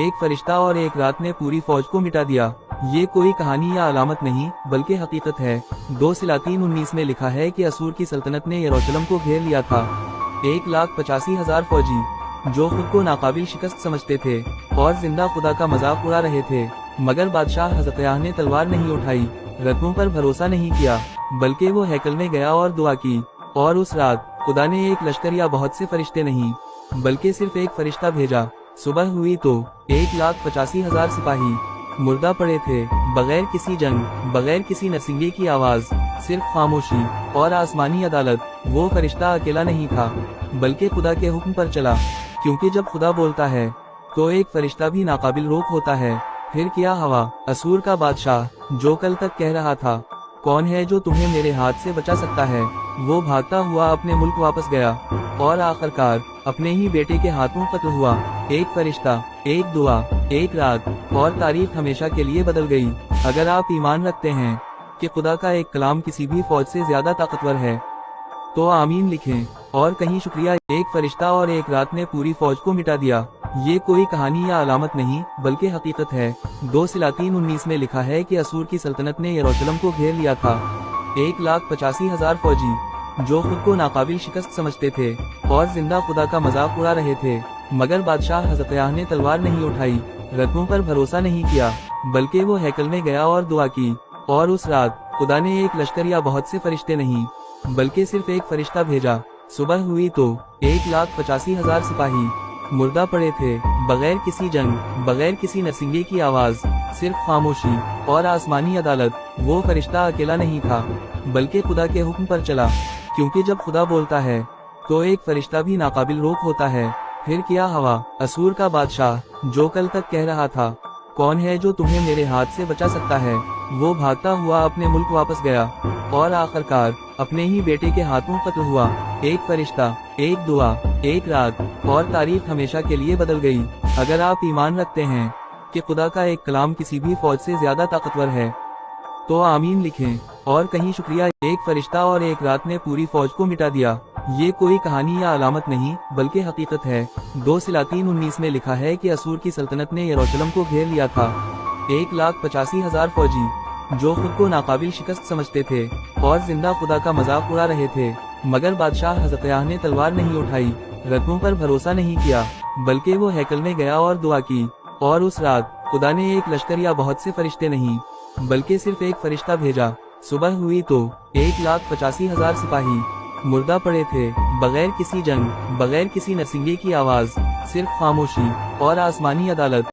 ایک فرشتہ اور ایک رات نے پوری فوج کو مٹا دیا۔ یہ کوئی کہانی یا علامت نہیں بلکہ حقیقت ہے۔ 2 سلاطین 19 میں لکھا ہے کہ اسور کی سلطنت نے یروشلم کو گھیر لیا تھا۔ 1,85,000 فوجی جو خود کو ناقابل شکست سمجھتے تھے اور زندہ خدا کا مذاق اڑا رہے تھے، مگر بادشاہ حزقیاہ نے تلوار نہیں اٹھائی، رتبوں پر بھروسہ نہیں کیا، بلکہ وہ ہیکل میں گیا اور دعا کی۔ اور اس رات خدا نے ایک لشکر یا بہت سے فرشتے نہیں بلکہ صرف ایک فرشتہ بھیجا۔ صبح ہوئی تو 1,85,000 سپاہی مردہ پڑے تھے، بغیر کسی جنگ، بغیر کسی نرسنگے کی آواز، صرف خاموشی اور آسمانی عدالت۔ وہ فرشتہ اکیلا نہیں تھا بلکہ خدا کے حکم پر چلا، کیونکہ جب خدا بولتا ہے تو ایک فرشتہ بھی ناقابل روک ہوتا ہے۔ پھر کیا ہوا؟ اسور کا بادشاہ جو کل تک کہہ رہا تھا کون ہے جو تمہیں میرے ہاتھ سے بچا سکتا ہے، وہ بھاگتا ہوا اپنے ملک واپس گیا اور آخرکار اپنے ہی بیٹے کے ہاتھوں قتل ہوا۔ ایک فرشتہ، ایک دعا، ایک رات، اور تاریخ ہمیشہ کے لیے بدل گئی۔ اگر آپ ایمان رکھتے ہیں کہ خدا کا ایک کلام کسی بھی فوج سے زیادہ طاقتور ہے تو آمین لکھیں، اور کہیں شکریہ۔ ایک فرشتہ اور ایک رات نے پوری فوج کو مٹا دیا۔ یہ کوئی کہانی یا علامت نہیں بلکہ حقیقت ہے۔ 2 سلاطین 19 میں لکھا ہے کہ اسور کی سلطنت نے یروشلم کو گھیر لیا تھا۔ 1,85,000 فوجی جو خود کو ناقابل شکست سمجھتے تھے اور زندہ خدا کا مذاق اڑا رہے تھے، مگر بادشاہ حزقیاہ نے تلوار نہیں اٹھائی، رتبوں پر بھروسہ نہیں کیا، بلکہ وہ ہیکل میں گیا اور دعا کی۔ اور اس رات خدا نے ایک لشکر یا بہت سے فرشتے نہیں بلکہ صرف ایک فرشتہ بھیجا۔ صبح ہوئی تو 1,85,000 سپاہی مردہ پڑے تھے، بغیر کسی جنگ، بغیر کسی نرسنگے کی آواز، صرف خاموشی اور آسمانی عدالت۔ وہ فرشتہ اکیلا نہیں تھا بلکہ خدا کے حکم پر چلا، کیونکہ جب خدا بولتا ہے تو ایک فرشتہ بھی ناقابل روک ہوتا ہے۔ پھر کیا ہوا؟ اسور کا بادشاہ جو کل تک کہہ رہا تھا کون ہے جو تمہیں میرے ہاتھ سے بچا سکتا ہے، وہ بھاگتا ہوا اپنے ملک واپس گیا اور آخرکار اپنے ہی بیٹے کے ہاتھوں قتل ہوا۔ ایک فرشتہ، ایک دعا، ایک رات، اور تاریخ ہمیشہ کے لیے بدل گئی۔ اگر آپ ایمان رکھتے ہیں کہ خدا کا ایک کلام کسی بھی فوج سے زیادہ طاقتور ہے تو آمین لکھیں، اور کہیں شکریہ۔ ایک فرشتہ اور ایک رات نے پوری فوج کو مٹا دیا۔ یہ کوئی کہانی یا علامت نہیں بلکہ حقیقت ہے۔ 2 سلاطین 19 میں لکھا ہے کہ اسور کی سلطنت نے یروشلم کو گھیر لیا تھا۔ 1,85,000 فوجی جو خود کو ناقابل شکست سمجھتے تھے اور زندہ خدا کا مذاق اڑا رہے تھے، مگر بادشاہ حزقیاہ نے تلوار نہیں اٹھائی، رتبوں پر بھروسہ نہیں کیا، بلکہ وہ ہیکل میں گیا اور دعا کی۔ اور اس رات خدا نے ایک لشکر یا بہت سے فرشتے نہیں بلکہ صرف ایک فرشتہ بھیجا۔ صبح ہوئی تو 1,85,000 سپاہی مردہ پڑے تھے، بغیر کسی جنگ، بغیر کسی نرسنگے کی آواز، صرف خاموشی اور آسمانی عدالت۔